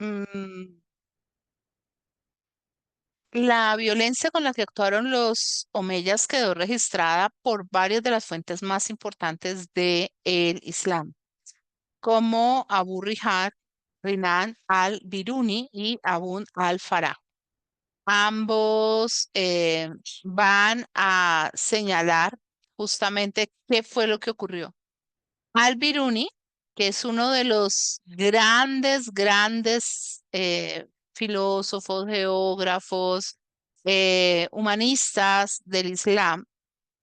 Mm, la violencia con la que actuaron los omeyas quedó registrada por varias de las fuentes más importantes del Islam, como Abu Rinan al-Biruni y Abu al-Farah. Ambos van a señalar justamente qué fue lo que ocurrió. Al-Biruni, que es uno de los grandes filósofos, geógrafos, humanistas del Islam,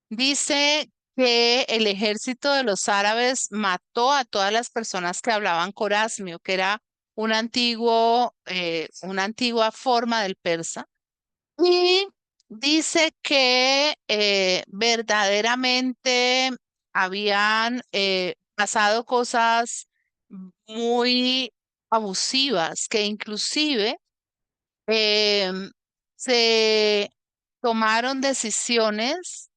dice que el ejército de los árabes mató a todas las personas que hablaban corasmio, que era una antigua forma del persa, y dice que verdaderamente habían pasado cosas muy abusivas, que inclusive em, se tomaron decisiones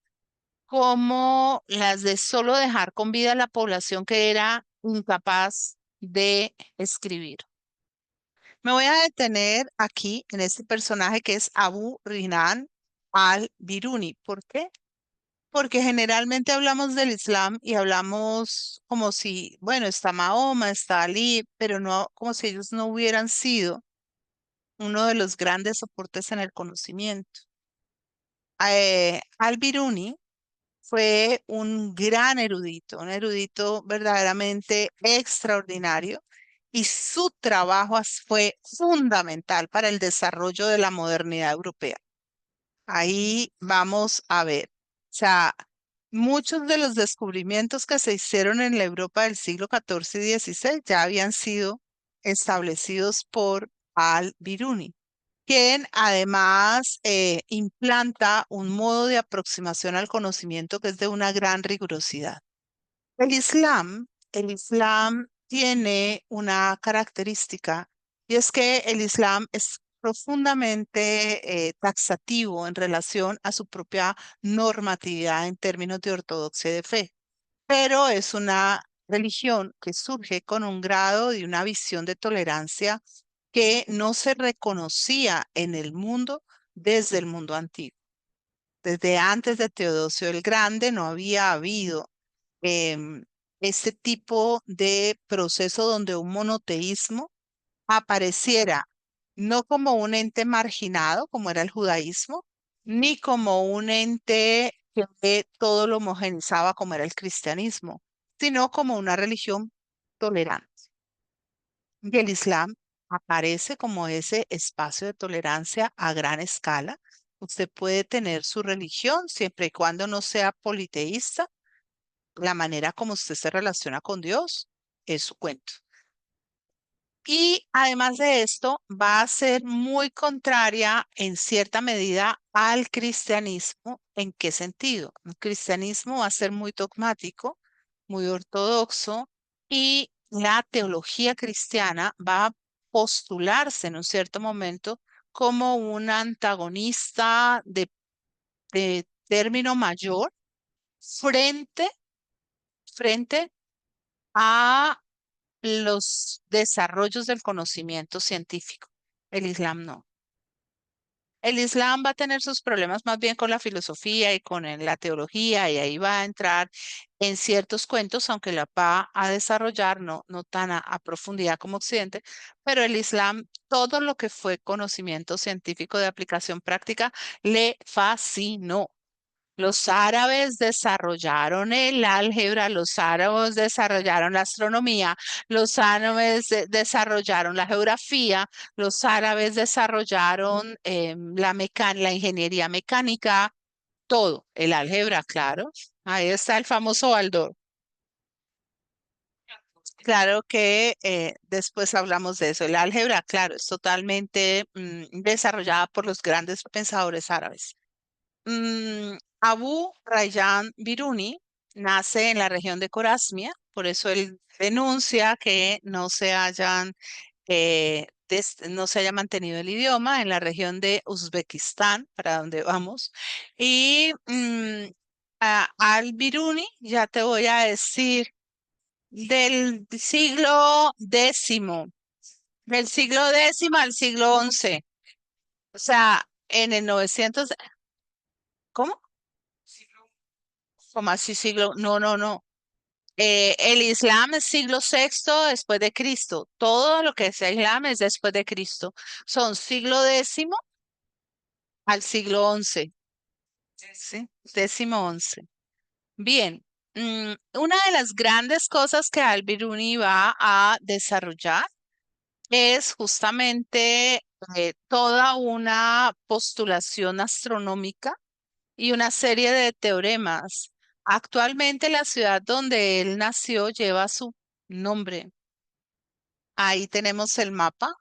como las de solo dejar con vida a la población que era incapaz de escribir. Me voy a detener aquí en este personaje que es Abu Rinan al-Biruni. ¿Por qué? Porque generalmente hablamos del Islam y hablamos como si, bueno, está Mahoma, está Ali, pero no como si ellos no hubieran sido uno de los grandes soportes en el conocimiento. Al-Biruni fue un erudito verdaderamente extraordinario y su trabajo fue fundamental para el desarrollo de la modernidad europea. Ahí vamos a ver. O sea, muchos de los descubrimientos que se hicieron en la Europa del siglo XIV y XVI ya habían sido establecidos por Al-Biruni, quien además implanta un modo de aproximación al conocimiento que es de una gran rigurosidad. El Islam tiene una característica y es que el Islam es profundamente taxativo en relación a su propia normatividad en términos de ortodoxia y de fe, pero es una religión que surge con un grado y una visión de tolerancia que no se reconocía en el mundo desde el mundo antiguo. Desde antes de Teodosio el Grande no había habido em, este tipo de proceso donde un monoteísmo apareciera no como un ente marginado, como era el judaísmo, ni como un ente que todo lo homogeneizaba, como era el cristianismo, sino como una religión tolerante. Y el Islam aparece como ese espacio de tolerancia a gran escala. Usted puede tener su religión siempre y cuando no sea politeísta. La manera como usted se relaciona con Dios es su cuento. Y además de esto, va a ser muy contraria en cierta medida al cristianismo. ¿En qué sentido? El cristianismo va a ser muy dogmático, muy ortodoxo, y la teología cristiana va a postularse en un cierto momento como un antagonista de término mayor frente, frente a los desarrollos del conocimiento científico. El Islam no. El Islam va a tener sus problemas más bien con la filosofía y con la teología, y ahí va a entrar en ciertos cuentos, aunque la va a desarrollar no tan a profundidad como Occidente, pero el Islam, todo lo que fue conocimiento científico de aplicación práctica, le fascinó. Los árabes desarrollaron el álgebra, los árabes desarrollaron la astronomía, los árabes desarrollaron la geografía, los árabes desarrollaron la ingeniería mecánica, todo, el álgebra, claro. Ahí está el famoso Baldor. Claro que después hablamos de eso. El álgebra, claro, es totalmente desarrollada por los grandes pensadores árabes. Abu Rayyan Biruni nace en la región de Corasmia, por eso él denuncia que no se haya mantenido el idioma en la región de Uzbekistán, para donde vamos. Y al-Biruni, ya te voy a decir, del siglo X. Del siglo X al siglo XI. O sea, en el 900, ¿cómo? ¿Cómo así siglo? No, no, no. El Islam es siglo sexto después de Cristo. Todo lo que es el Islam es después de Cristo. Son siglo X al siglo XI. ¿Sí? Décimo once. Bien. Una de las grandes cosas que Al-Biruni va a desarrollar es justamente toda una postulación astronómica y una serie de teoremas. Actualmente la ciudad donde él nació lleva su nombre. Ahí tenemos el mapa.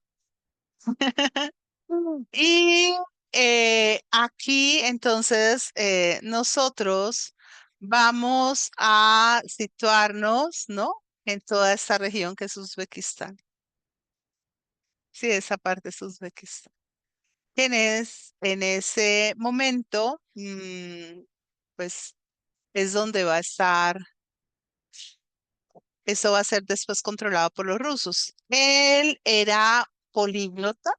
Y aquí entonces nosotros vamos a situarnos, ¿no? En toda esta región que es Uzbekistán. Sí, esa parte es Uzbekistán. En ese momento, pues es donde va a estar, eso va a ser después controlado por los rusos. Él era políglota,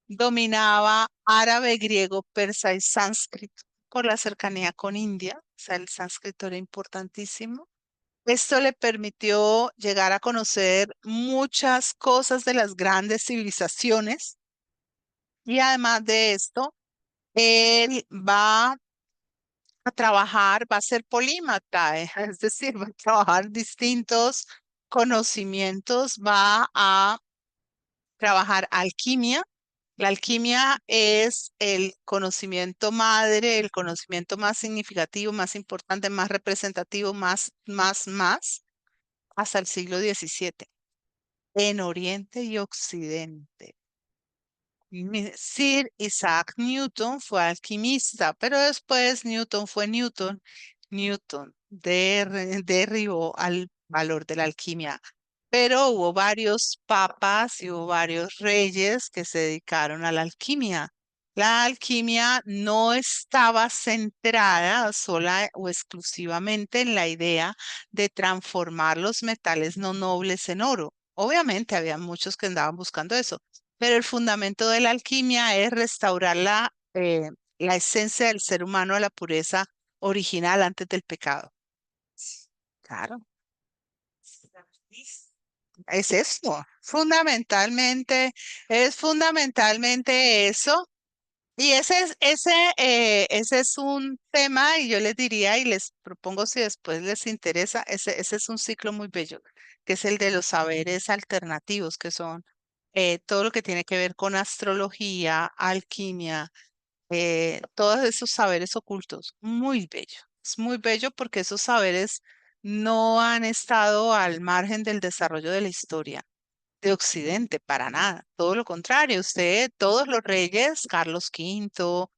dominaba árabe, griego, persa y sánscrito por la cercanía con India, o sea, el sánscrito era importantísimo. Esto le permitió llegar a conocer muchas cosas de las grandes civilizaciones y además de esto, él va a trabajar, va a ser polímata, es decir, va a trabajar distintos conocimientos, va a trabajar alquimia. La alquimia es el conocimiento madre, el conocimiento más significativo, más importante, más representativo, más, hasta el siglo XVII, en Oriente y Occidente. Sir Isaac Newton fue alquimista, pero después Newton fue Newton. Newton derribó al valor de la alquimia, pero hubo varios papas y hubo varios reyes que se dedicaron a la alquimia. La alquimia no estaba centrada sola o exclusivamente en la idea de transformar los metales no nobles en oro. Obviamente había muchos que andaban buscando eso, pero el fundamento de la alquimia es restaurar la esencia del ser humano a la pureza original antes del pecado. Claro. Es esto, es fundamentalmente eso. Y ese es un tema, y yo les diría y les propongo si después les interesa, ese es un ciclo muy bello, que es el de los saberes alternativos, que son todo lo que tiene que ver con astrología, alquimia, todos esos saberes ocultos. Muy bello. Es muy bello porque esos saberes no han estado al margen del desarrollo de la historia de Occidente, para nada. Todo lo contrario, todos los reyes, Carlos V,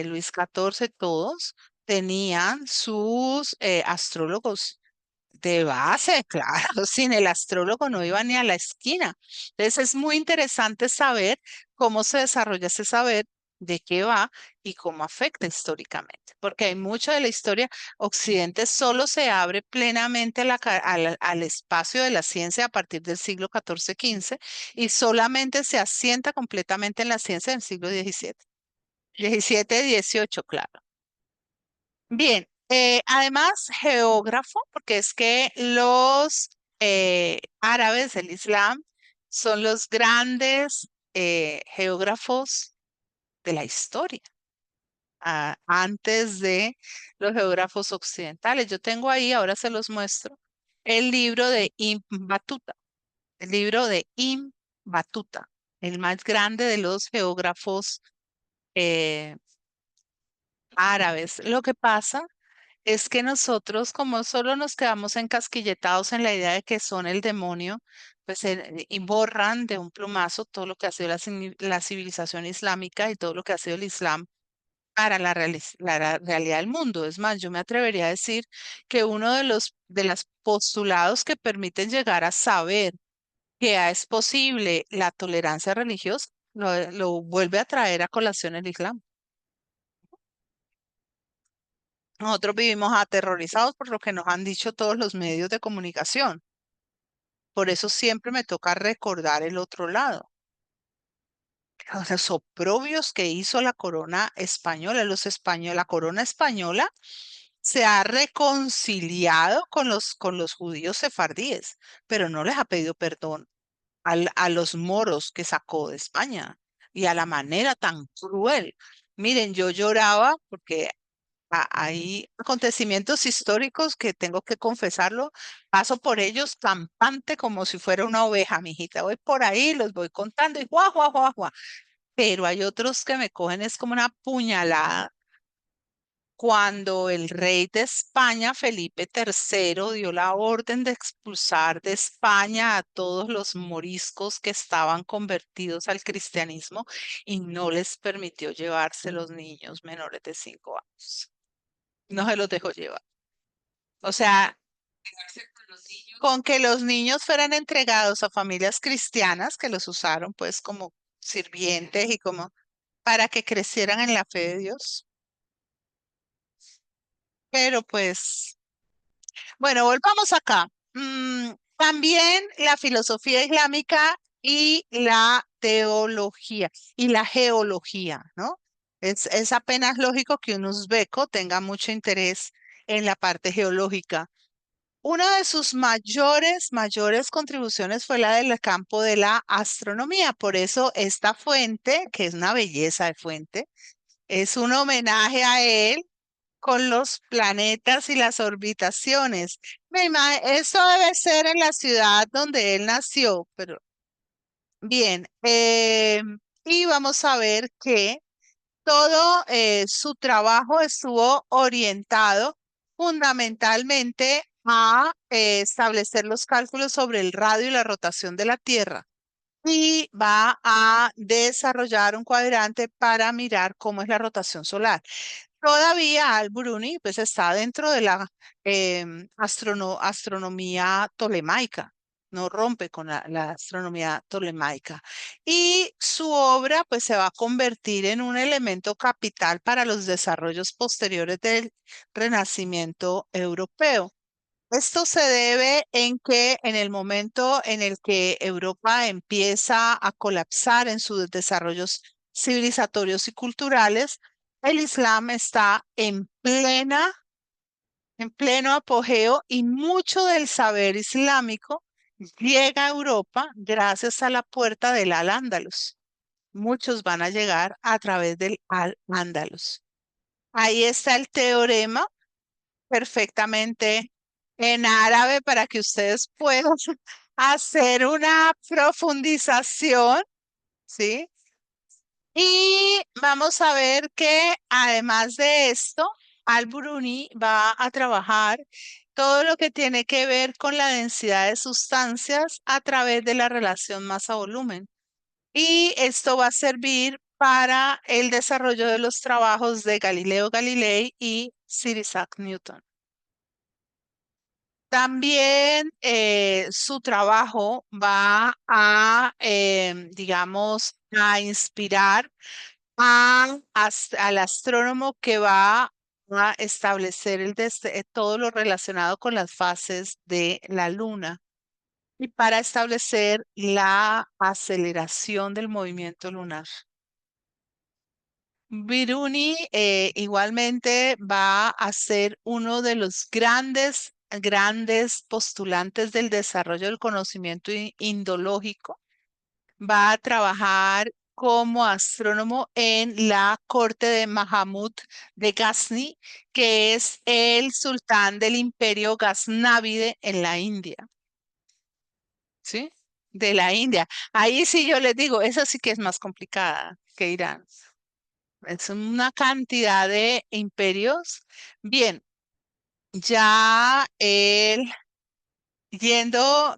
Luis XIV, todos tenían sus astrólogos de base, claro, sin el astrólogo no iba ni a la esquina. Entonces es muy interesante saber cómo se desarrolla ese saber, de qué va y cómo afecta históricamente, porque hay mucha de la historia. Occidente solo se abre plenamente a al espacio de la ciencia a partir del siglo XIV-XV y solamente se asienta completamente en la ciencia del siglo XVII. XVII-XVIII, claro. Bien, además geógrafo, porque es que los árabes del Islam son los grandes geógrafos de la historia, antes de los geógrafos occidentales. Yo tengo ahí, ahora se los muestro, el libro de Ibn Battuta, el libro de Ibn Battuta, el más grande de los geógrafos eh, árabes. Lo que pasa es que nosotros, como solo nos quedamos encasquilletados en la idea de que son el demonio, pues y borran de un plumazo todo lo que ha sido la civilización islámica y todo lo que ha sido el Islam para la realidad del mundo. Es más, yo me atrevería a decir que uno de los postulados que permiten llegar a saber que es posible la tolerancia religiosa, lo vuelve a traer a colación el Islam. Nosotros vivimos aterrorizados por lo que nos han dicho todos los medios de comunicación. por eso siempre me toca recordar el otro lado. Los oprobios que hizo la corona española, los españoles, la corona española se ha reconciliado con los judíos sefardíes, pero no les ha pedido perdón a los moros que sacó de España y a la manera tan cruel. Miren, yo lloraba porque hay acontecimientos históricos que tengo que confesarlo, paso por ellos campante como si fuera una oveja, mijita. Voy por ahí, los voy contando y guau, guau, guau, guau. Pero hay otros que me cogen, es como una puñalada. Cuando el rey de España, Felipe III, dio la orden de expulsar de España a todos los moriscos que estaban convertidos al cristianismo y no les permitió llevarse los niños menores de 5 años. No se los dejó llevar. O sea, con que los niños fueran entregados a familias cristianas que los usaron pues como sirvientes y como para que crecieran en la fe de Dios. Pero pues, bueno, volvamos acá. También la filosofía islámica y la teología y la geología, ¿no? Es apenas lógico que un uzbeco tenga mucho interés en la parte geológica. Una de sus mayores contribuciones fue la del campo de la astronomía. Por eso esta fuente, que es una belleza de fuente, es un homenaje a él con los planetas y las orbitaciones. Eso debe ser en la ciudad donde él nació, pero bien. Y vamos a ver que todo su trabajo estuvo orientado fundamentalmente a establecer los cálculos sobre el radio y la rotación de la Tierra. Y va a desarrollar un cuadrante para mirar cómo es la rotación solar. Todavía Al-Biruni pues está dentro de la astronomía tolemaica, no rompe con la astronomía tolemaica. Y su obra pues se va a convertir en un elemento capital para los desarrollos posteriores del Renacimiento europeo. Esto se debe en que en el momento en el que Europa empieza a colapsar en sus desarrollos civilizatorios y culturales, el Islam está en pleno apogeo y mucho del saber islámico llega a Europa gracias a la puerta del Al-Ándalus. Muchos van a llegar a través del Al-Ándalus. Ahí está el teorema perfectamente en árabe para que ustedes puedan hacer una profundización, ¿sí? Y vamos a ver que además de esto, Al-Biruni va a trabajar todo lo que tiene que ver con la densidad de sustancias a través de la relación masa-volumen. Y esto va a servir para el desarrollo de los trabajos de Galileo Galilei y Sir Isaac Newton. También su trabajo va a, digamos, a inspirar al astrónomo que va a establecer todo lo relacionado con las fases de la luna y para establecer la aceleración del movimiento lunar. Biruni igualmente va a ser uno de los grandes postulantes del desarrollo del conocimiento indológico. Va a trabajar como astrónomo en la corte de Mahamud de Ghazni, que es el sultán del imperio gaznávide en la India. ¿Sí? De la India. Ahí sí yo les digo, esa sí que es más complicada que Irán. Es una cantidad de imperios. Bien, ya él yendo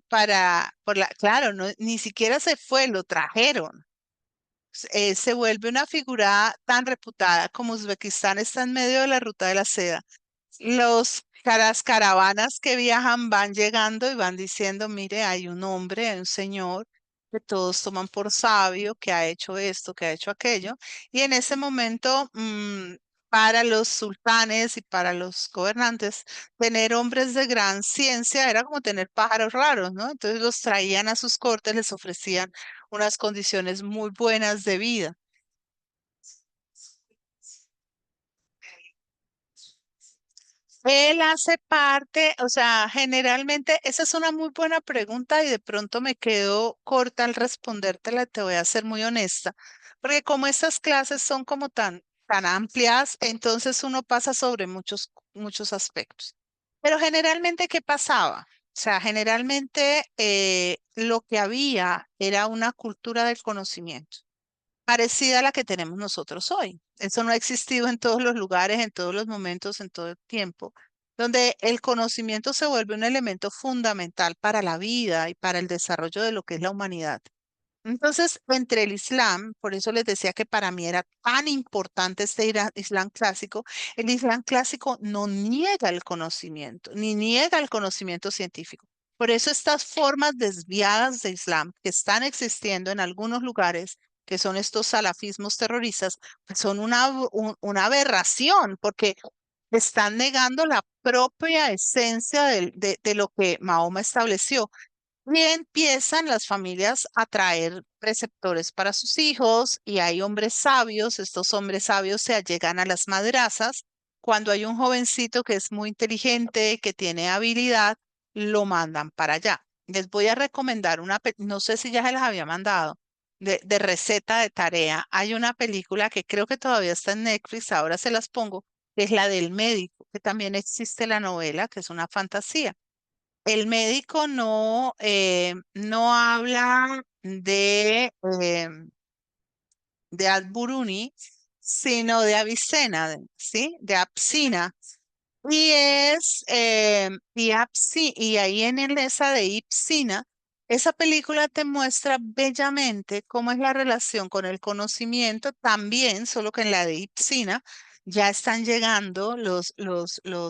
claro, no, ni siquiera se fue, lo trajeron. Se vuelve una figura tan reputada como Uzbekistán está en medio de la ruta de la seda. Las caravanas que viajan van llegando y van diciendo, mire, hay un hombre, hay un señor que todos toman por sabio, que ha hecho esto, que ha hecho aquello. Y en ese momento para los sultanes y para los gobernantes, tener hombres de gran ciencia era como tener pájaros raros, ¿no? Entonces los traían a sus cortes, les ofrecían unas condiciones muy buenas de vida. Él hace parte, o sea, generalmente, esa es una muy buena pregunta y de pronto me quedo corta al respondértela, te voy a ser muy honesta, porque como estas clases son como tan amplias, entonces uno pasa sobre muchos aspectos. Pero generalmente, ¿qué pasaba? O sea, generalmente lo que había era una cultura del conocimiento parecida a la que tenemos nosotros hoy. Eso no ha existido en todos los lugares, en todos los momentos, en todo el tiempo, donde el conocimiento se vuelve un elemento fundamental para la vida y para el desarrollo de lo que es la humanidad. Entonces, entre el Islam, por eso les decía que para mí era tan importante este Islam clásico, el Islam clásico no niega el conocimiento, ni niega el conocimiento científico. Por eso estas formas desviadas de Islam que están existiendo en algunos lugares, que son estos salafismos terroristas, pues son una aberración, porque están negando la propia esencia de lo que Mahoma estableció. Y empiezan las familias a traer preceptores para sus hijos y hay hombres sabios. Estos hombres sabios se allegan a las madrasas. Cuando hay un jovencito que es muy inteligente, que tiene habilidad, lo mandan para allá. Les voy a recomendar no sé si ya se las había mandado, de receta de tarea. Hay una película que creo que todavía está en Netflix, ahora se las pongo, que es la del médico, que también existe la novela, que es una fantasía. El médico no habla de Al-Biruni, sino de Avicena, ¿sí? De Apsina. Y ahí esa de Ipsina, esa película te muestra bellamente cómo es la relación con el conocimiento, también, solo que en la de Ipsina ya están llegando los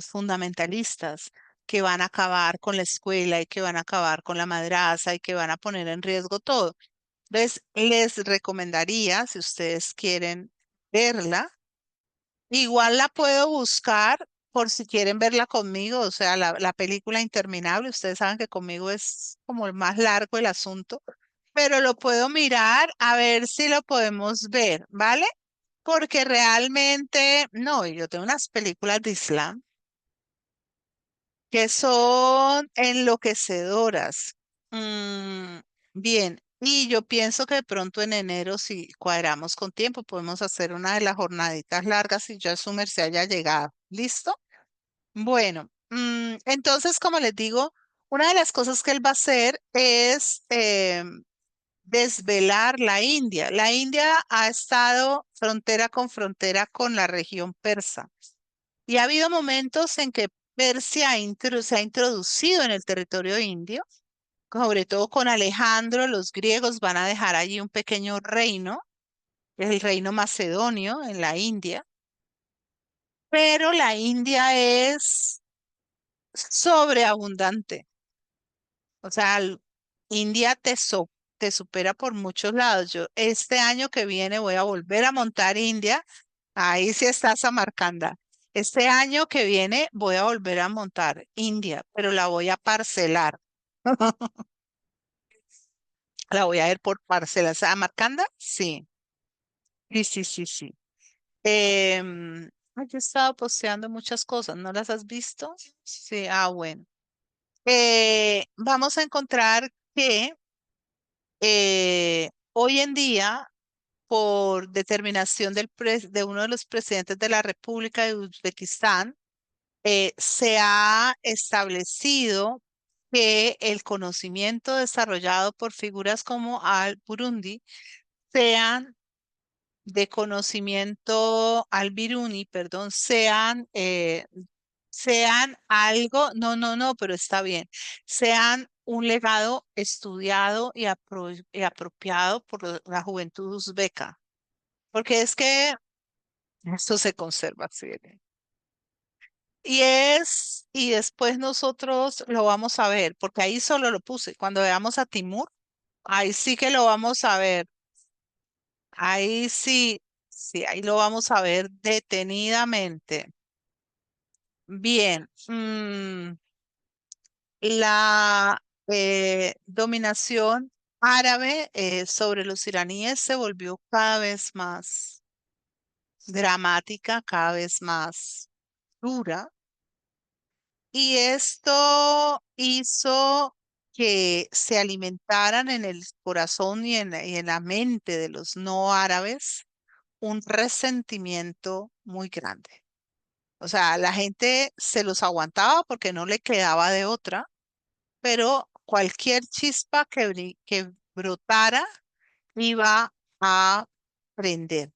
fundamentalistas que van a acabar con la escuela y que van a acabar con la madraza y que van a poner en riesgo todo. Entonces, les recomendaría, si ustedes quieren verla, igual la puedo buscar por si quieren verla conmigo, o sea, la película interminable. Ustedes saben que conmigo es como el más largo el asunto, pero lo puedo mirar a ver si lo podemos ver, ¿vale? Porque realmente, no, yo tengo unas películas de Islam que son enloquecedoras. Mm, bien, y yo pienso que de pronto en enero, si cuadramos con tiempo, podemos hacer una de las jornaditas largas y ya su merced haya llegado. ¿Listo? Bueno, entonces, como les digo, una de las cosas que él va a hacer es desvelar la India. La India ha estado frontera con la región persa y ha habido momentos en que Persia se ha introducido en el territorio indio, sobre todo con Alejandro. Los griegos van a dejar allí un pequeño reino, que es el reino macedonio en la India, pero la India es sobreabundante. O sea, India te supera por muchos lados. Yo este año que viene voy a volver a montar India. Ahí sí está Samarcanda. Este año que viene voy a volver a montar India, pero la voy a parcelar. La voy a ir por parcelas. ¿Samarcanda? Sí. Sí, sí, sí, sí. Yo he estado posteando muchas cosas, ¿no las has visto? Sí, bueno. Vamos a encontrar que hoy en día, por determinación de uno de los presidentes de la República de Uzbekistán, se ha establecido que el conocimiento desarrollado por figuras como Al-Burundi sean de conocimiento al-Biruni, perdón, sean algo, no, no, no, pero está bien, sean un legado estudiado y apropiado por la juventud uzbeca, porque es que esto se conserva así. Y después nosotros lo vamos a ver, porque ahí solo lo puse. Cuando veamos a Timur, ahí sí que lo vamos a ver. Ahí sí. Sí, ahí lo vamos a ver detenidamente. Bien, la dominación árabe sobre los iraníes se volvió cada vez más dramática, cada vez más dura, y esto hizo que se alimentaran en el corazón y en la mente de los no árabes un resentimiento muy grande. O sea, la gente se los aguantaba porque no le quedaba de otra, pero cualquier chispa que brotara iba a prender.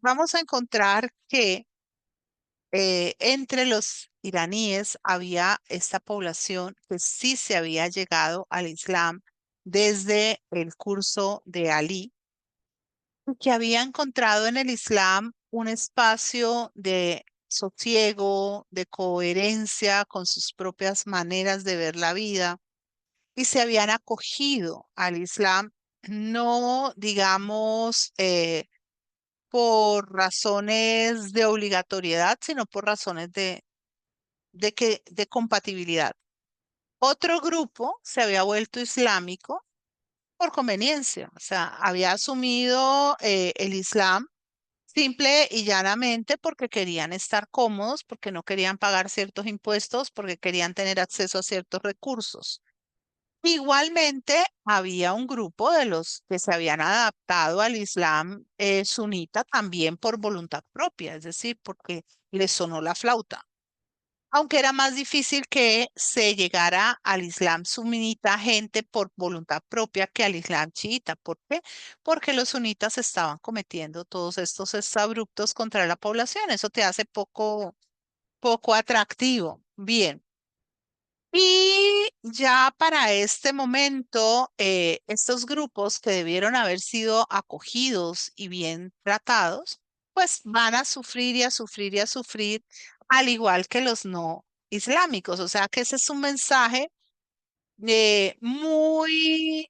Vamos a encontrar que entre los iraníes había esta población que sí se había llegado al Islam desde el curso de Ali, que había encontrado en el Islam un espacio de sosiego, de coherencia con sus propias maneras de ver la vida y se habían acogido al Islam, no digamos por razones de obligatoriedad, sino por razones de compatibilidad. Otro grupo se había vuelto islámico por conveniencia, o sea, había asumido el Islam simple y llanamente porque querían estar cómodos, porque no querían pagar ciertos impuestos, porque querían tener acceso a ciertos recursos. Igualmente, había un grupo de los que se habían adaptado al Islam sunita también por voluntad propia, es decir, porque les sonó la flauta. Aunque era más difícil que se llegara al Islam sunita gente por voluntad propia que al Islam chiita. ¿Por qué? Porque los sunitas estaban cometiendo todos estos exabruptos contra la población. Eso te hace poco atractivo. Bien. Y ya para este momento, estos grupos que debieron haber sido acogidos y bien tratados, pues van a sufrir y a sufrir y a sufrir, al igual que los no islámicos. O sea que ese es un mensaje muy,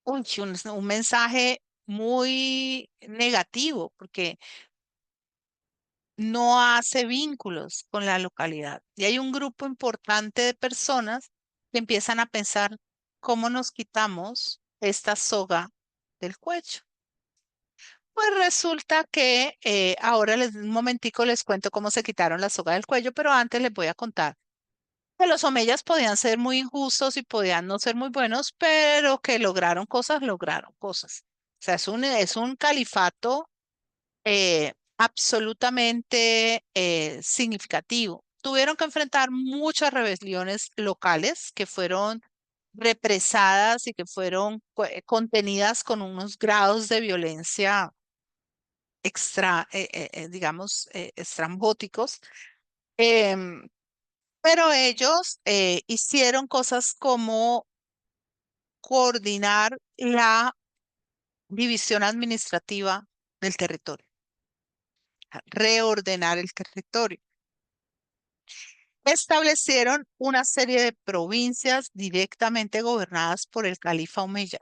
un mensaje muy negativo, porque no hace vínculos con la localidad. Y hay un grupo importante de personas que empiezan a pensar cómo nos quitamos esta soga del cuello. Pues resulta que ahora un momentico les cuento cómo se quitaron la soga del cuello, pero antes les voy a contar que los omeyas podían ser muy injustos y podían no ser muy buenos, pero que lograron cosas, lograron cosas. O sea, es un califato absolutamente significativo. Tuvieron que enfrentar muchas rebeliones locales que fueron represadas y que fueron contenidas con unos grados de violencia digamos, estrambóticos. Em, pero ellos hicieron cosas como coordinar la división administrativa del territorio, reordenar el territorio. Establecieron una serie de provincias directamente gobernadas por el califa Omeya.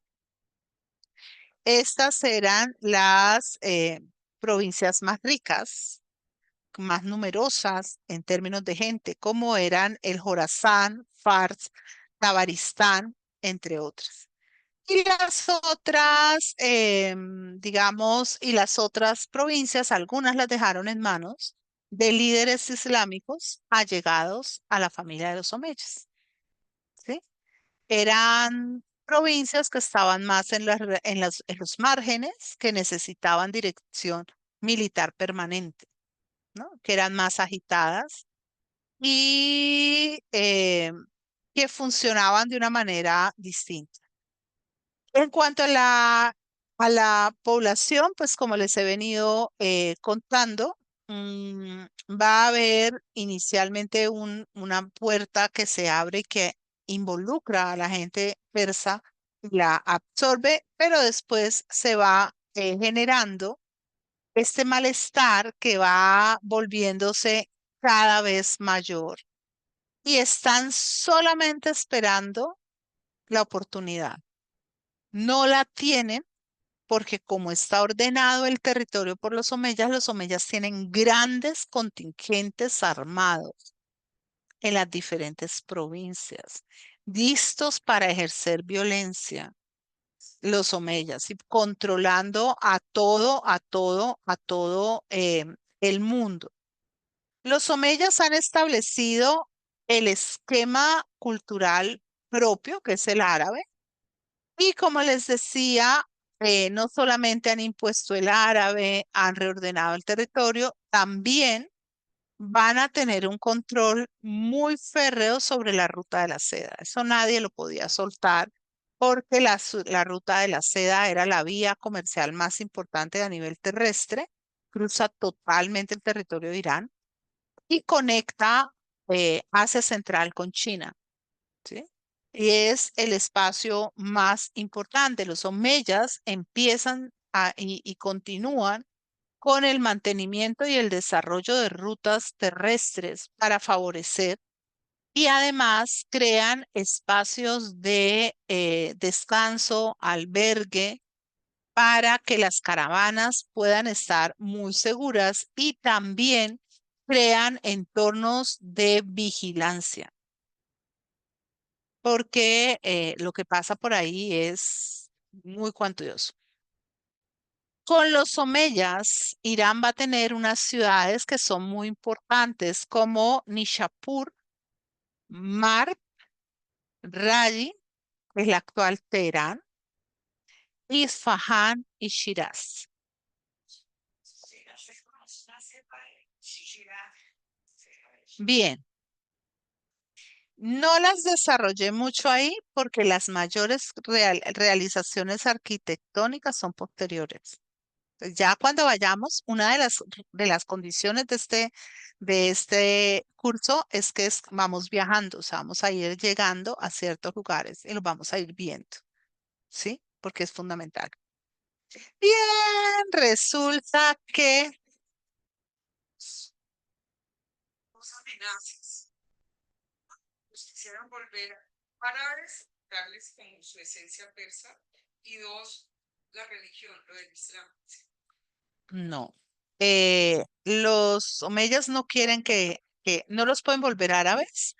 Estas eran las provincias más ricas, más numerosas en términos de gente, como eran el Jorazán, Fars, Tabaristán, entre otras. Y las otras, digamos, y las otras provincias, algunas las dejaron en manos de líderes islámicos allegados a la familia de los omeyas, ¿sí? Eran provincias que estaban más en los márgenes, que necesitaban dirección militar permanente, ¿no? Que eran más agitadas y que funcionaban de una manera distinta. En cuanto a la población, pues como les he venido contando, va a haber inicialmente una puerta que se abre y que involucra a la gente persa y la absorbe, pero después se va generando este malestar que va volviéndose cada vez mayor y están solamente esperando la oportunidad. No la tienen porque como está ordenado el territorio por los omeyas tienen grandes contingentes armados en las diferentes provincias, listos para ejercer violencia, los omeyas, y controlando a todo el mundo. Los omeyas han establecido el esquema cultural propio, que es el árabe, y como les decía, no solamente han impuesto el árabe, han reordenado el territorio, también van a tener un control muy férreo sobre la ruta de la seda. Eso nadie lo podía soltar porque la ruta de la seda era la vía comercial más importante a nivel terrestre, cruza totalmente el territorio de Irán y conecta Asia Central con China, ¿sí? Y es el espacio más importante. Los omeyas empiezan y continúan con el mantenimiento y el desarrollo de rutas terrestres para favorecer y además crean espacios de descanso, albergue, para que las caravanas puedan estar muy seguras y también crean entornos de vigilancia, porque lo que pasa por ahí es muy cuantioso. Con los omeyas, Irán va a tener unas ciudades que son muy importantes como Nishapur, Marb, Radi, que es la actual Teherán, Isfahán y Shiraz. Bien, no las desarrollé mucho ahí porque las mayores realizaciones arquitectónicas son posteriores. Ya cuando vayamos, una de las condiciones de este curso es que vamos viajando, o sea, vamos a ir llegando a ciertos lugares y los vamos a ir viendo, ¿sí? Porque es fundamental. Bien, resulta que los amenazas los quisieran volver árabes, darles como su esencia persa, y dos, la religión, lo del Islam. No. Los omeyas no quieren no los pueden volver árabes,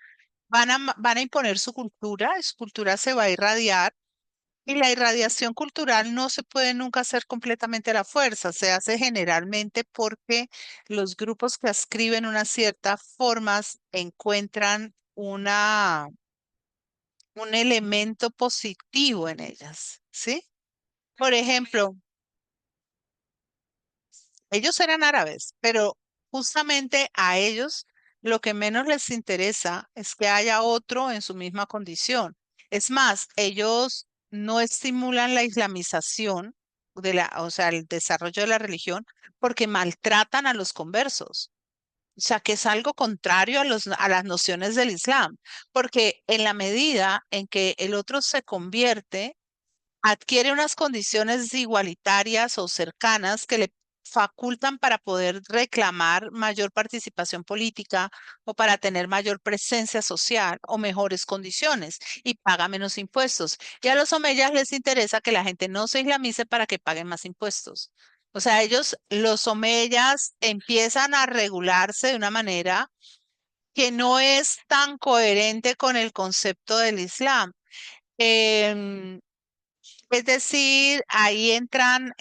van a imponer su cultura, y su cultura se va a irradiar, y la irradiación cultural no se puede nunca hacer completamente a la fuerza, se hace generalmente porque los grupos que ascriben unas ciertas formas encuentran un elemento positivo en ellas, ¿sí? Por ejemplo, ellos eran árabes, pero justamente a ellos lo que menos les interesa es que haya otro en su misma condición. Es más, ellos no estimulan la islamización o sea, el desarrollo de la religión porque maltratan a los conversos. O sea, que es algo contrario a las nociones del Islam, porque en la medida en que el otro se convierte, adquiere unas condiciones igualitarias o cercanas que le facultan para poder reclamar mayor participación política o para tener mayor presencia social o mejores condiciones y paga menos impuestos. Y a los omeyas les interesa que la gente no se islamice para que paguen más impuestos. O sea, los omeyas, empiezan a regularse de una manera que no es tan coherente con el concepto del Islam. Em, es decir, ahí entran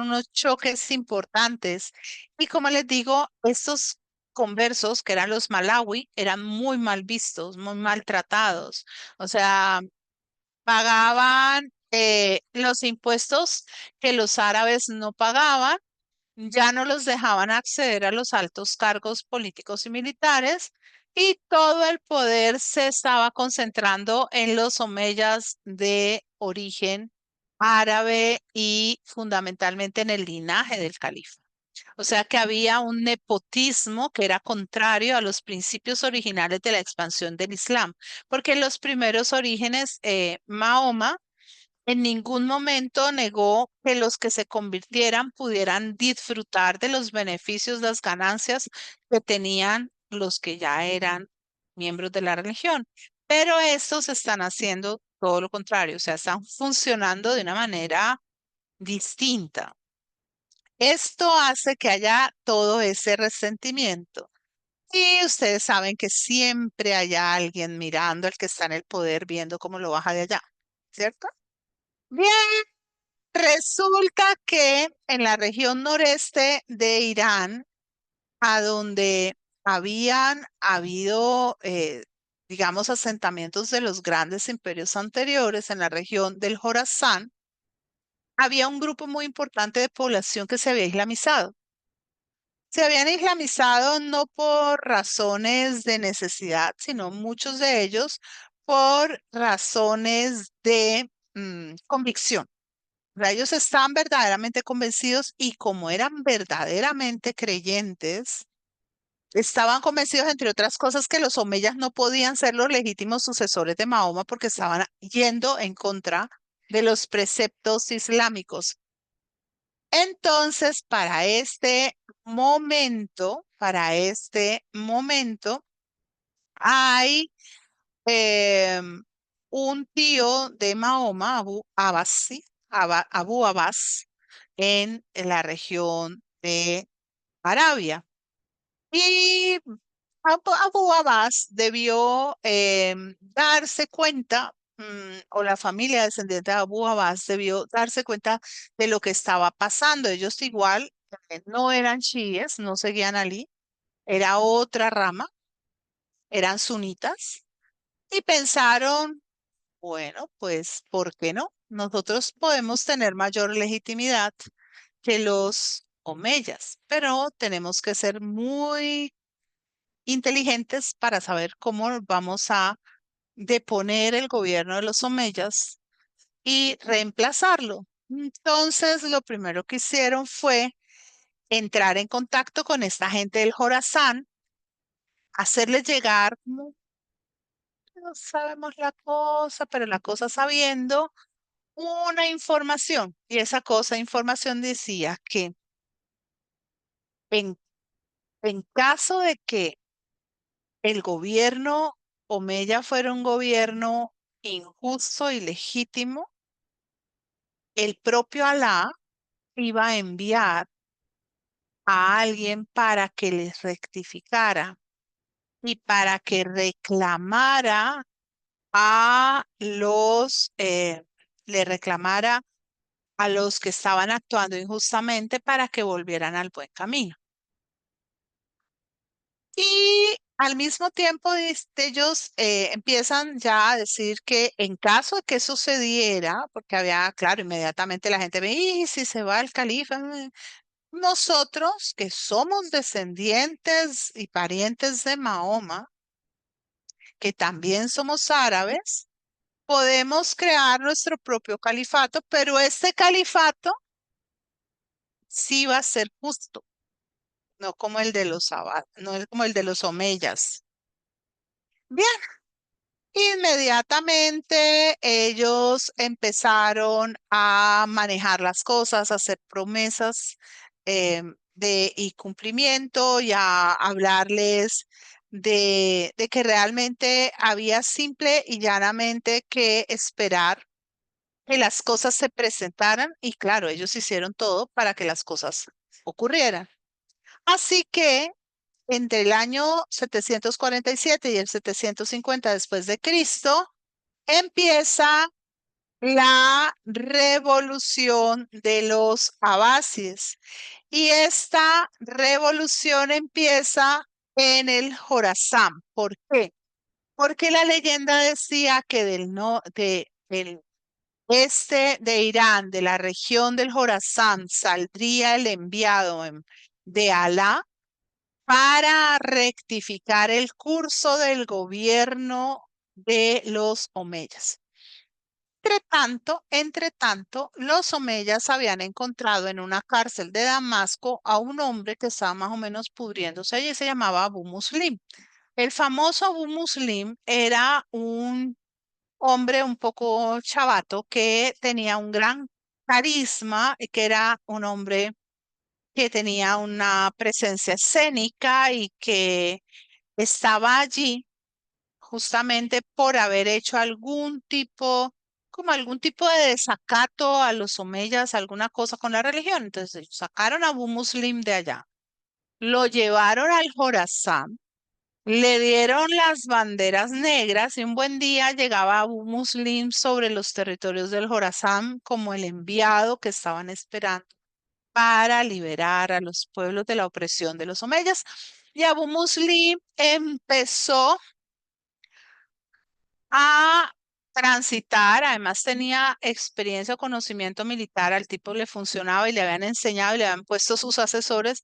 unos choques importantes. Y como les digo, estos conversos, que eran los malawi, eran muy mal vistos, muy maltratados. O sea, pagaban los impuestos que los árabes no pagaban, ya no los dejaban acceder a los altos cargos políticos y militares, y todo el poder se estaba concentrando en los omeyas de origen árabe y fundamentalmente en el linaje del califa. O sea que había un nepotismo que era contrario a los principios originales de la expansión del Islam, porque en los primeros orígenes, Mahoma en ningún momento negó que los que se convirtieran pudieran disfrutar de los beneficios, las ganancias que tenían los que ya eran miembros de la religión. Pero estos están haciendo todo lo contrario, o sea, están funcionando de una manera distinta. Esto hace que haya todo ese resentimiento. Y ustedes saben que siempre hay alguien mirando al que está en el poder, viendo cómo lo baja de allá, ¿cierto? Bien, resulta que en la región noreste de Irán, a donde habían habido, digamos, asentamientos de los grandes imperios anteriores en la región del Jorasán, había un grupo muy importante de población que se había islamizado. Se habían islamizado no por razones de necesidad, sino muchos de ellos por razones de convicción. O sea, ellos estaban verdaderamente convencidos y como eran verdaderamente creyentes, estaban convencidos, entre otras cosas, que los omeyas no podían ser los legítimos sucesores de Mahoma porque estaban yendo en contra de los preceptos islámicos. Entonces, para este momento, hay un tío de Mahoma, Abu Abbas, en la región de Arabia. Y Abu Abbas debió darse cuenta, o la familia descendiente de Abu Abbas debió darse cuenta de lo que estaba pasando. Ellos igual no eran chiíes, no seguían a Ali, era otra rama, eran sunitas, y pensaron, bueno, pues, ¿por qué no? Nosotros podemos tener mayor legitimidad que los omeyas, pero tenemos que ser muy inteligentes para saber cómo vamos a deponer el gobierno de los omeyas y reemplazarlo. Entonces, lo primero que hicieron fue entrar en contacto con esta gente del Jorazán, hacerles llegar, como, no sabemos la cosa, pero la cosa sabiendo una información. Y esa información decía que en, en caso de que el gobierno Omeya fuera un gobierno injusto y legítimo, el propio Alá iba a enviar a alguien para que les rectificara y para que reclamara a le reclamara a los que estaban actuando injustamente para que volvieran al buen camino. Y al mismo tiempo, ellos empiezan ya a decir que en caso de que sucediera, porque había, claro, inmediatamente la gente ve, y si se va el califa, nosotros que somos descendientes y parientes de Mahoma, que también somos árabes, podemos crear nuestro propio califato, pero este califato sí va a ser justo, no como el de los no es como el de los omeyas. Bien, inmediatamente ellos empezaron a manejar las cosas, a hacer promesas y cumplimiento y a hablarles de que realmente había simple y llanamente que esperar que las cosas se presentaran y claro, ellos hicieron todo para que las cosas ocurrieran. Así que entre el año 747 y el 750 después de Cristo, empieza la revolución de los abásides. Y esta revolución empieza en el Jorasán. ¿Por qué? Porque la leyenda decía que del este de Irán, de la región del Jorasán, saldría el enviado de Alá para rectificar el curso del gobierno de los omeyas. Entre tanto, los omeyas habían encontrado en una cárcel de Damasco a un hombre que estaba más o menos pudriéndose allí, se llamaba Abu Muslim. El famoso Abu Muslim era un hombre un poco chavato que tenía un gran carisma y que era un hombre que tenía una presencia escénica y que estaba allí justamente por haber hecho algún tipo como algún tipo de desacato a los omeyas, alguna cosa con la religión. Entonces ellos sacaron a Abu Muslim de allá, lo llevaron al Jorazán, le dieron las banderas negras y un buen día llegaba Abu Muslim sobre los territorios del Jorazán como el enviado que estaban esperando para liberar a los pueblos de la opresión de los omeyas. Y Abu Muslim empezó a transitar, además tenía experiencia o conocimiento militar, al tipo le funcionaba y le habían enseñado y le habían puesto sus asesores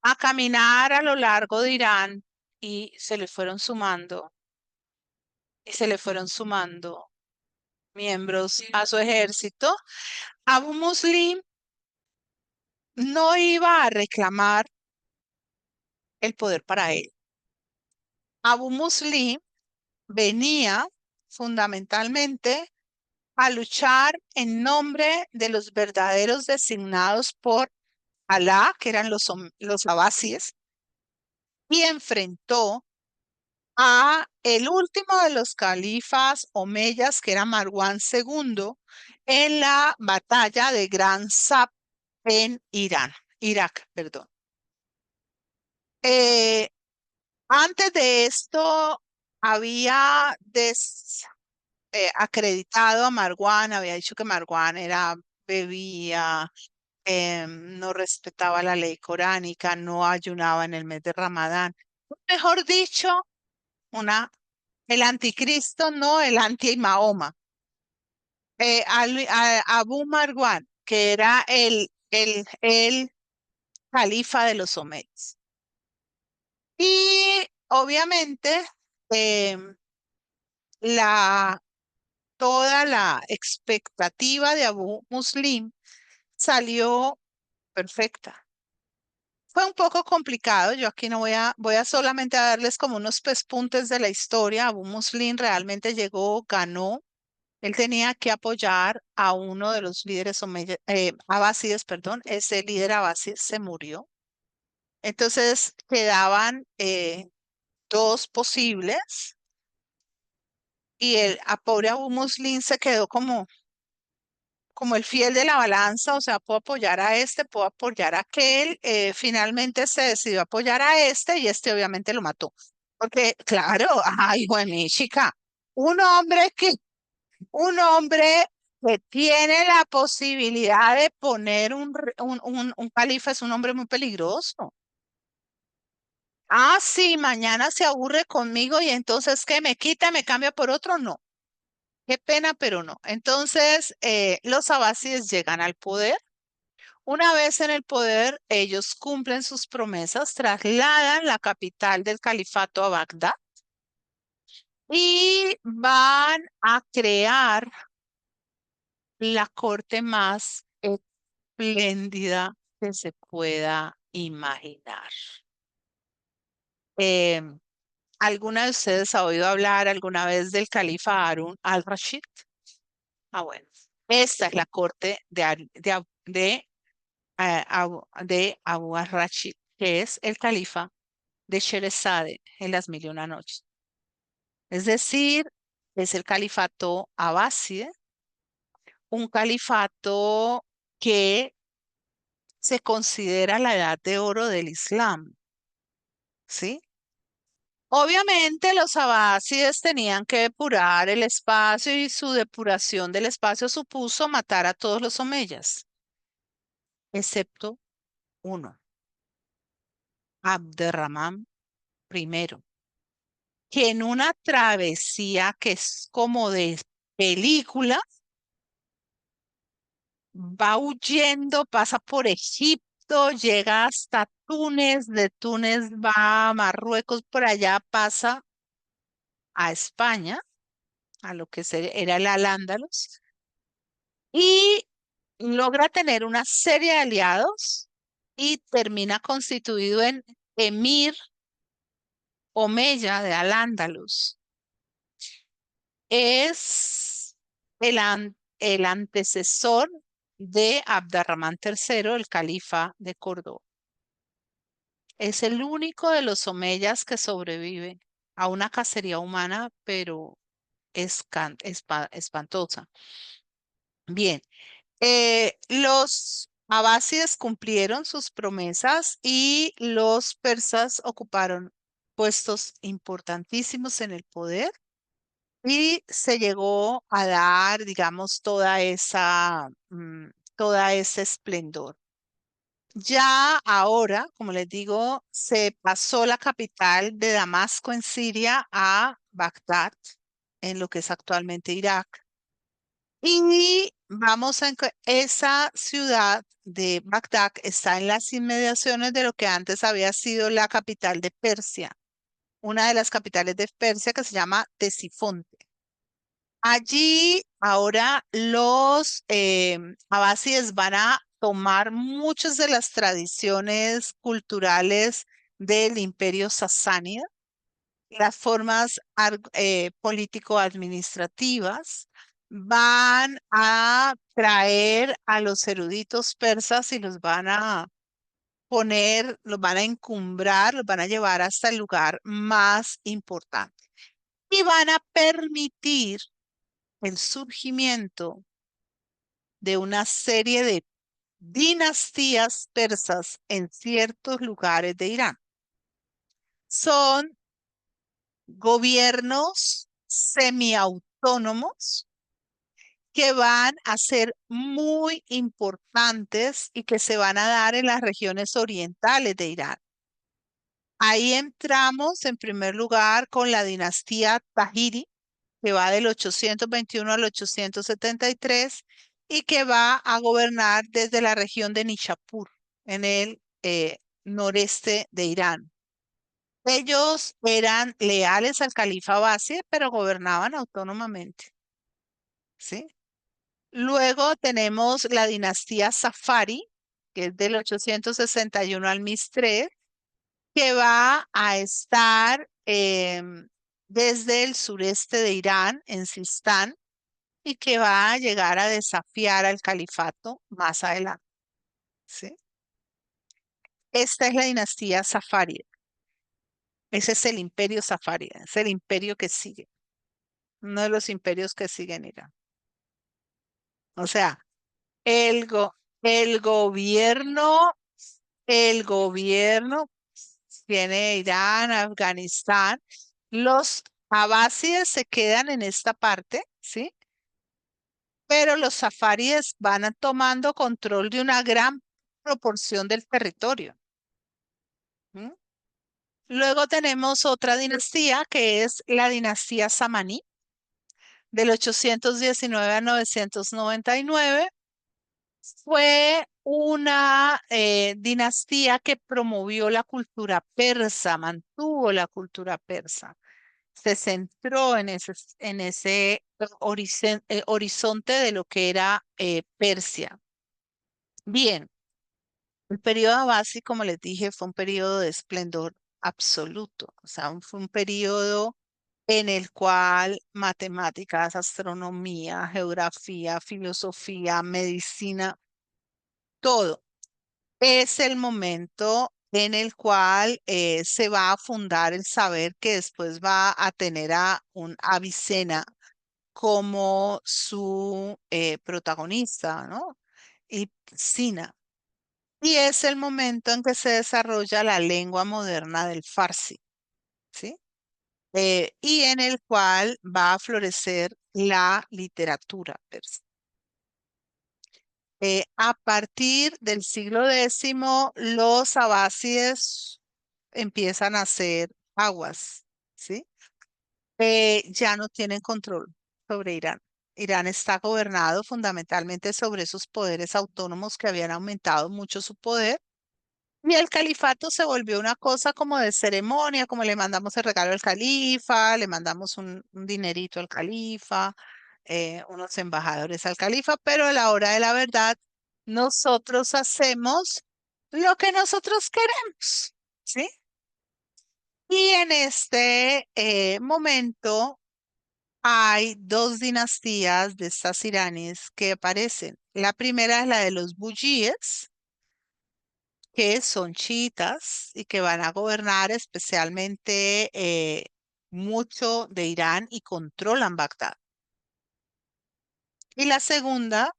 a caminar a lo largo de Irán y se le fueron sumando y se le fueron sumando miembros a su ejército. Abu Muslim no iba a reclamar el poder para él. Abu Muslim venía fundamentalmente a luchar en nombre de los verdaderos designados por Alá, que eran los abasíes, y enfrentó a el último de los califas omeyas, que era Marwan II, en la batalla de Gran Sap en Irak, perdón. Eh, Antes de esto, había acreditado a Marwan, había dicho que Marwan era, bebía, no respetaba la ley coránica, no ayunaba en el mes de Ramadán. Mejor dicho, una, el anticristo, no el anti-Mahoma. Abu Marwan, que era el califa de los omeyas. Y obviamente, em, la, toda la expectativa de Abu Muslim salió perfecta. Fue un poco complicado, yo aquí no voy a solamente a darles como unos pespuntes de la historia. Abu Muslim realmente llegó, ganó. Él tenía que apoyar a uno de los líderes abasides, perdón. Ese líder abasí se murió. Entonces quedaban dos posibles y a pobre Abu Muslim se quedó como el fiel de la balanza, o sea, puedo apoyar a este, puedo apoyar a aquel. Finalmente se decidió apoyar a este y este obviamente lo mató. Porque, claro, ay, bueno, mi chica, un hombre que, un hombre que tiene la posibilidad de poner un califa es un hombre muy peligroso. Ah, sí, mañana se aburre conmigo y entonces, ¿qué? ¿Me quita, me cambia por otro? No. Qué pena, pero no. Entonces, los abasíes llegan al poder. Una vez en el poder, ellos cumplen sus promesas, trasladan la capital del califato a Bagdad y van a crear la corte más espléndida que se pueda imaginar. Em, ¿Alguna de ustedes ha oído hablar alguna vez del califa Harun al-Rashid? Ah, bueno. Esta es la corte de Abu al-Rashid, que es el califa de Sherezade en las Mil y Una Noches. Es decir, es el califato abáside, un califato que se considera la edad de oro del Islam, ¿sí? Obviamente los abásides tenían que depurar el espacio y su depuración del espacio supuso matar a todos los omeyas, excepto uno, Abderramán I, que en una travesía que es como de película, va huyendo, pasa por Egipto, llega hasta Túnez, de Túnez va a Marruecos, por allá pasa a España, a lo que era el Al-Ándalus, y logra tener una serie de aliados y termina constituido en emir omeya de Al-Ándalus. Es el antecesor de Abderramán III, el califa de Córdoba. Es el único de los omeyas que sobrevive a una cacería humana, pero espantosa. Bien, los abásides cumplieron sus promesas y los persas ocuparon puestos importantísimos en el poder y se llegó a dar, digamos, toda ese esplendor. Ya ahora, como les digo, se pasó la capital de Damasco en Siria a Bagdad, en lo que es actualmente Irak. Y esa ciudad de Bagdad está en las inmediaciones de lo que antes había sido la capital de Persia, una de las capitales de Persia que se llama Tesifonte. Allí ahora los abásides van a tomar muchas de las tradiciones culturales del imperio sasánida, las formas político-administrativas, van a traer a los eruditos persas y los van a poner, los van a encumbrar, los van a llevar hasta el lugar más importante y van a permitir el surgimiento de una serie de dinastías persas en ciertos lugares de Irán. Son gobiernos semiautónomos que van a ser muy importantes y que se van a dar en las regiones orientales de Irán. Ahí entramos en primer lugar con la dinastía Tahiri, que va del 821 al 873 y que va a gobernar desde la región de Nishapur, en el noreste de Irán. Ellos eran leales al califa Abbaside, pero gobernaban autónomamente, ¿sí? Luego tenemos la dinastía Safari, que es del 861 al 1003, que va a estar desde el sureste de Irán, en Sistán, y que va a llegar a desafiar al califato más adelante, ¿sí? Esta es la dinastía safárida. Ese es el imperio safárida, es el imperio que sigue, uno de los imperios que siguen Irán. O sea, el, go- el gobierno, el gobierno tiene Irán, Afganistán. Los abásides se quedan en esta parte, ¿sí? Pero los safárides van tomando control de una gran proporción del territorio. ¿M? Luego tenemos otra dinastía que es la dinastía Samaní, del 819 a 999. Fue una dinastía que promovió la cultura persa, mantuvo la cultura persa, se centró en ese horizonte de lo que era Persia. Bien, el periodo Abbasi, como les dije, fue un periodo de esplendor absoluto, o sea, fue un periodo en el cual matemáticas, astronomía, geografía, filosofía, medicina, todo. Es el momento en el cual se va a fundar el saber que después va a tener a un Avicena como su protagonista, ¿no? Y Sina. Y es el momento en que se desarrolla la lengua moderna del Farsi, ¿sí? Y en el cual va a florecer la literatura persa. A partir del siglo X, los abásides empiezan a hacer aguas, ¿sí? Ya no tienen control sobre Irán. Irán está gobernado fundamentalmente sobre esos poderes autónomos que habían aumentado mucho su poder. Y el califato se volvió una cosa como de ceremonia, como le mandamos el regalo al califa, le mandamos un dinerito al califa, unos embajadores al califa, pero a la hora de la verdad, nosotros hacemos lo que nosotros queremos, ¿sí? Y en este momento hay dos dinastías de estas iraníes que aparecen. La primera es la de los buyíes, que son chiitas y que van a gobernar especialmente mucho de Irán y controlan Bagdad. Y la segunda,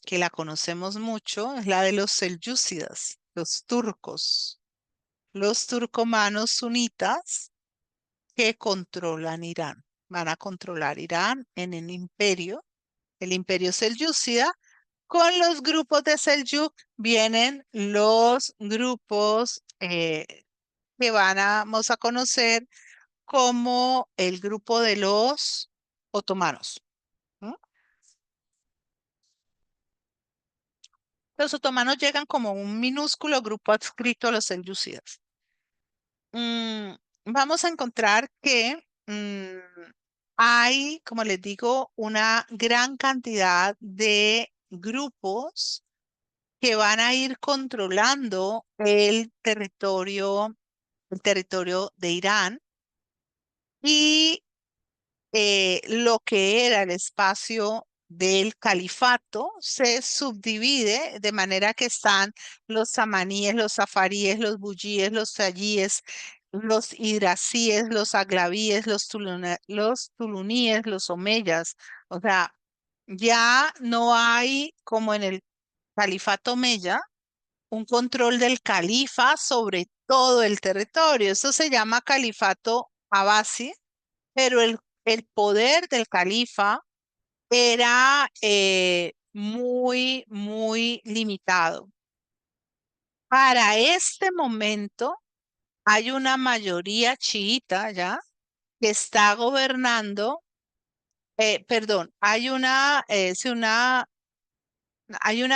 que la conocemos mucho, es la de los selyúcidas, los turcos, los turcomanos sunitas que controlan Irán. Van a controlar Irán en el imperio selyúcida. Con los grupos de Seljuk vienen los grupos que vamos a conocer como el grupo de los otomanos. ¿No? Los otomanos llegan como un minúsculo grupo adscrito a los selyúcidas. Mm, vamos a encontrar que hay, como les digo, una gran cantidad de grupos que van a ir controlando el territorio de Irán y lo que era el espacio del califato se subdivide de manera que están los samaníes, los safaríes, los buyíes, los tayíes, los hidrasíes, los aglavíes, los tuluníes, los omeyas. O sea, ya no hay como en el califato omeya un control del califa sobre todo el territorio. Eso se llama califato abasi, pero el poder del califa era muy, muy limitado. Para este momento hay una mayoría chiita ya que está gobernando, perdón, hay una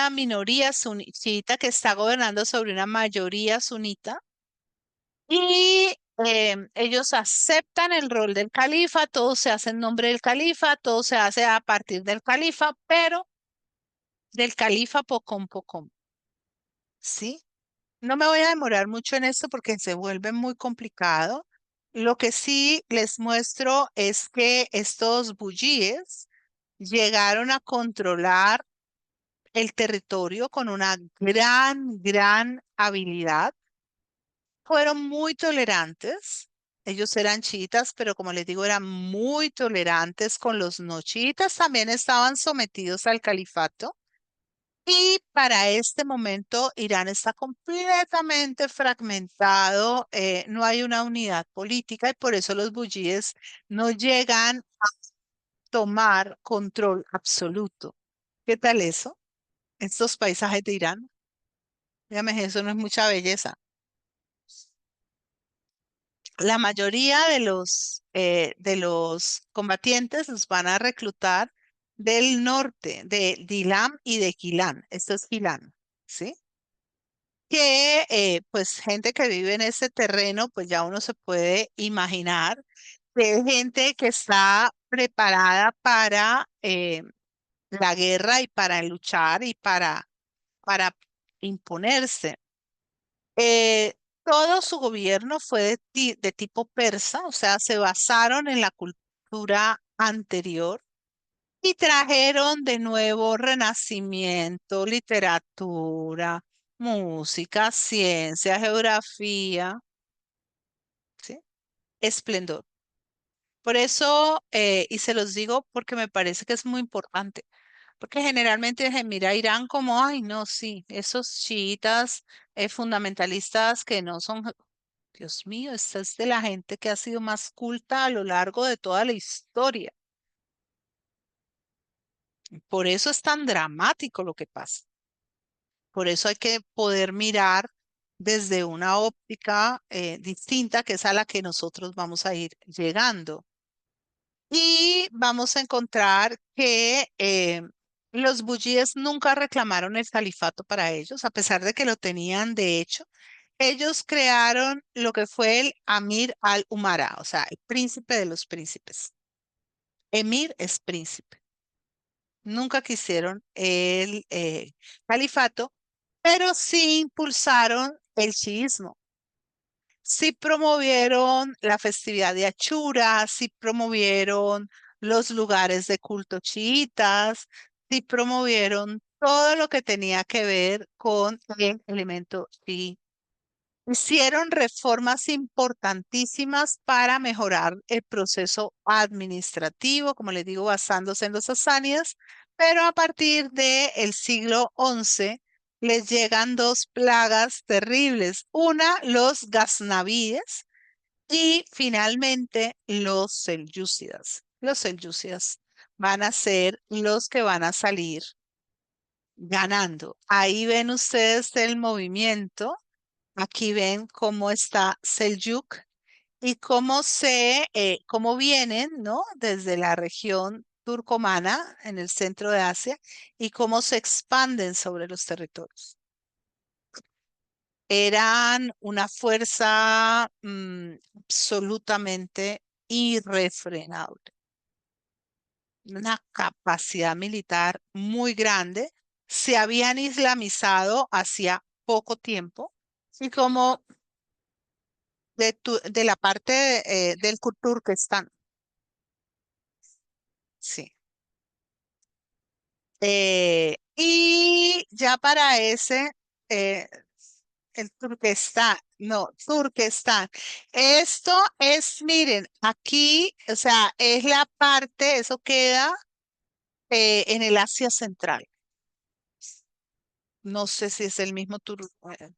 minoría chiita que está gobernando sobre una mayoría sunita y ellos aceptan el rol del califa, todo se hace en nombre del califa, todo se hace a partir del califa, pero del califa pocón pocón, ¿sí? No me voy a demorar mucho en esto porque se vuelve muy complicado. Lo que sí les muestro es que estos buyíes llegaron a controlar el territorio con una gran, gran habilidad. Fueron muy tolerantes. Ellos eran chiitas, pero como les digo, eran muy tolerantes con los no chiitas. También estaban sometidos al califato. Y para este momento, Irán está completamente fragmentado, no hay una unidad política y por eso los buyíes no llegan a tomar control absoluto. ¿Qué tal eso? Estos paisajes de Irán. Dígame, eso no es mucha belleza. La mayoría de los combatientes los van a reclutar del norte, de Dilam y de Gilán. Esto es Gilán, ¿sí? Que pues gente que vive en ese terreno, pues ya uno se puede imaginar que es gente que está preparada para la guerra y para luchar y para imponerse. Eh, todo su gobierno fue de tipo persa, o sea, se basaron en la cultura anterior y trajeron de nuevo renacimiento, literatura, música, ciencia, geografía, ¿sí? Esplendor. Por eso, y se los digo porque me parece que es muy importante, porque generalmente se mira a Irán como, ay, no, sí, esos chiitas fundamentalistas que no son, Dios mío, esta es de la gente que ha sido más culta a lo largo de toda la historia. Por eso es tan dramático lo que pasa. Por eso hay que poder mirar desde una óptica distinta, que es a la que nosotros vamos a ir llegando. Y vamos a encontrar que los buyíes nunca reclamaron el califato para ellos, a pesar de que lo tenían de hecho. Ellos crearon lo que fue el Amir al-Umara, o sea, el príncipe de los príncipes. Emir es príncipe. Nunca quisieron el califato, pero sí impulsaron el chiismo. Sí promovieron la festividad de Achura, sí promovieron los lugares de culto chiitas, sí promovieron todo lo que tenía que ver con el elemento chií. Hicieron reformas importantísimas para mejorar el proceso administrativo, como les digo, basándose en los sasánidas, pero a partir del siglo XI les llegan dos plagas terribles. Una, los gaznavíes y finalmente los selyúcidas. Los selyúcidas van a ser los que van a salir ganando. Ahí ven ustedes el movimiento. Aquí ven cómo está Seljuk y cómo vienen, ¿no? Desde la región turcomana en el centro de Asia y cómo se expanden sobre los territorios. Eran una fuerza absolutamente irrefrenable, una capacidad militar muy grande. Se habían islamizado hacía poco tiempo y como de la parte del Turquestán. Sí. Y ya para ese, eh, el Turquestán, no, Turquestán. Esto es, miren, aquí, o sea, es la parte, eso queda en el Asia Central. No sé si es el mismo Turquestán.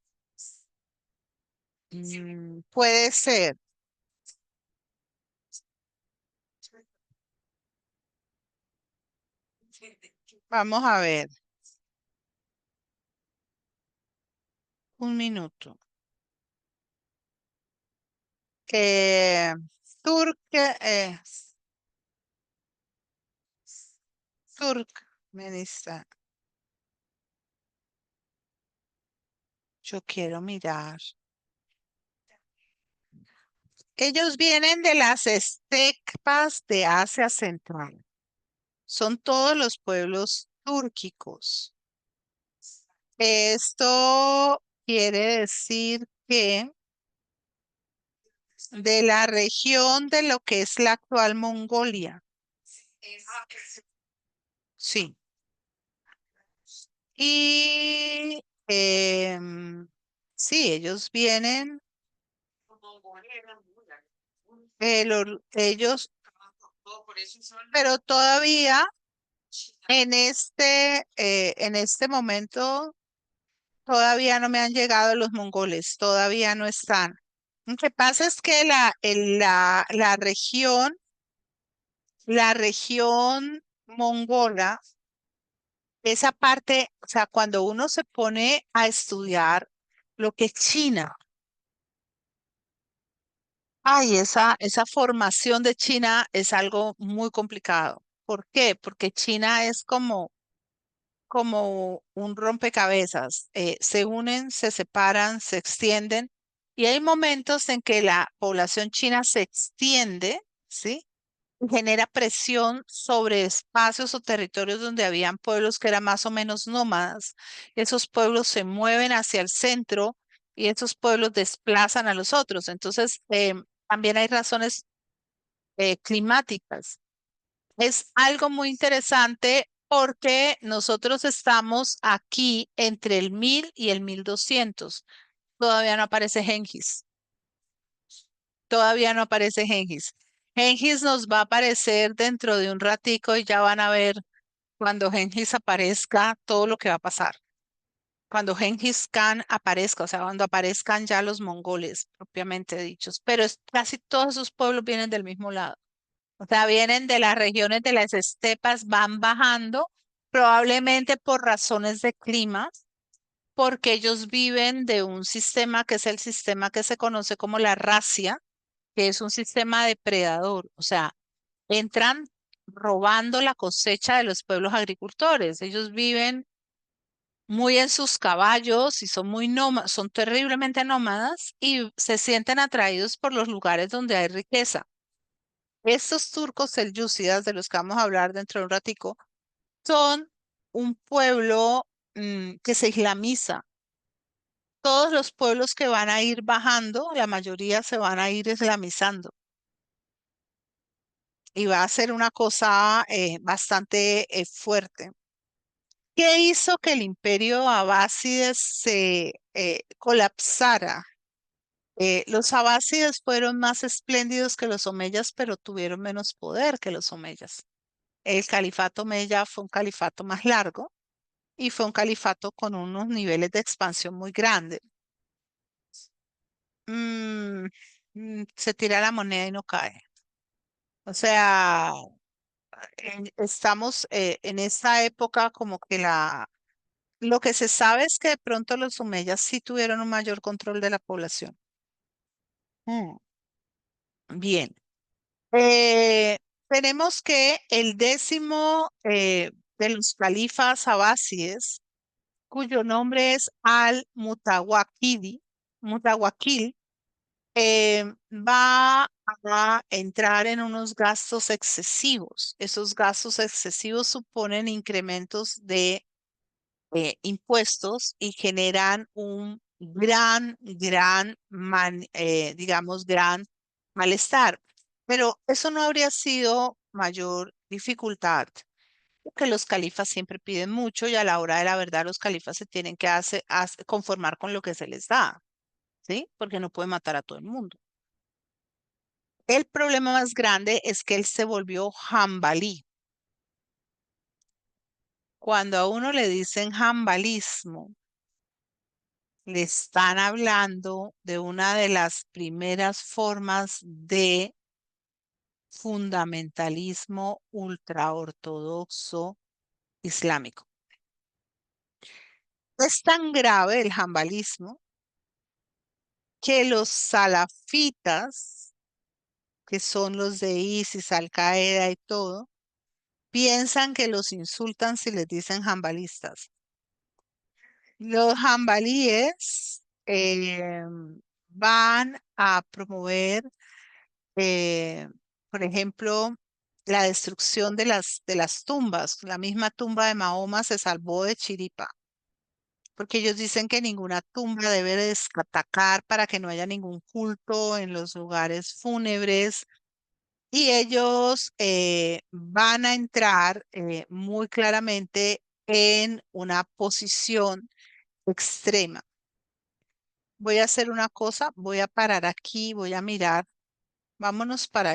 Puede ser. Vamos a ver, un minuto. Eh, Turque, Turkmenistán. Yo quiero mirar. Ellos vienen de las estepas de Asia Central. Son todos los pueblos túrquicos. Esto quiere decir que de la región de lo que es la actual Mongolia. Sí. Y sí, ellos vienen, ellos, pero todavía en este momento todavía no me han llegado los mongoles, todavía no están. Lo que pasa es que la región mongola, esa parte, o sea, cuando uno se pone a estudiar lo que es China, ay, esa formación de China es algo muy complicado. ¿Por qué? Porque China es como un rompecabezas. Se unen, se separan, se extienden y hay momentos en que la población china se extiende, ¿sí? Y genera presión sobre espacios o territorios donde habían pueblos que eran más o menos nómadas. Esos pueblos se mueven hacia el centro y esos pueblos desplazan a los otros. Entonces, también hay razones climáticas. Es algo muy interesante porque nosotros estamos aquí entre el 1000 y el 1200. Todavía no aparece Gengis. Todavía no aparece Gengis. Gengis nos va a aparecer dentro de un ratico y ya van a ver cuando Gengis aparezca todo lo que va a pasar. Cuando Gengis Khan aparezca, o sea, cuando aparezcan ya los mongoles propiamente dichos. Pero casi todos esos pueblos vienen del mismo lado. O sea, vienen de las regiones de las estepas, van bajando, probablemente por razones de clima, porque ellos viven de un sistema que es el sistema que se conoce como la racia, que es un sistema depredador. O sea, entran robando la cosecha de los pueblos agricultores. Ellos viven muy en sus caballos y son muy nómadas, son terriblemente nómadas y se sienten atraídos por los lugares donde hay riqueza. Estos turcos selyúcidas de los que vamos a hablar dentro de un ratico son un pueblo que se islamiza. Todos los pueblos que van a ir bajando, la mayoría se van a ir islamizando y va a ser una cosa bastante fuerte. ¿Qué hizo que el imperio abáside se colapsara? Los abásides fueron más espléndidos que los omeyas, pero tuvieron menos poder que los omeyas. El califato omeya fue un califato más largo y fue un califato con unos niveles de expansión muy grandes. Mm, Se tira la moneda y no cae. O sea, estamos en esta época como que lo que se sabe es que de pronto los omeyas sí tuvieron un mayor control de la población. Mm, Bien. Eh, Tenemos que el décimo de los califas abásides, cuyo nombre es Mutawakil, va a entrar en unos gastos excesivos. Esos gastos excesivos suponen incrementos de impuestos y generan un digamos, gran malestar. Pero eso no habría sido mayor dificultad, porque los califas siempre piden mucho y a la hora de la verdad los califas se tienen que conformar con lo que se les da, ¿sí? Porque no pueden matar a todo el mundo. El problema más grande es que él se volvió jambalí. Cuando a uno le dicen jambalismo, le están hablando de una de las primeras formas de fundamentalismo ultraortodoxo islámico. Es tan grave el jambalismo que los salafitas, que son los de ISIS, Al Qaeda y todo, piensan que los insultan si les dicen jambalistas. Los jambalíes van a promover, eh, por ejemplo, la destrucción de las tumbas. La misma tumba de Mahoma se salvó de chiripa, porque ellos dicen que ninguna tumba debe atacar para que no haya ningún culto en los lugares fúnebres. Y ellos van a entrar muy claramente en una posición extrema. Voy a hacer una cosa, voy a parar aquí, voy a mirar. Vámonos para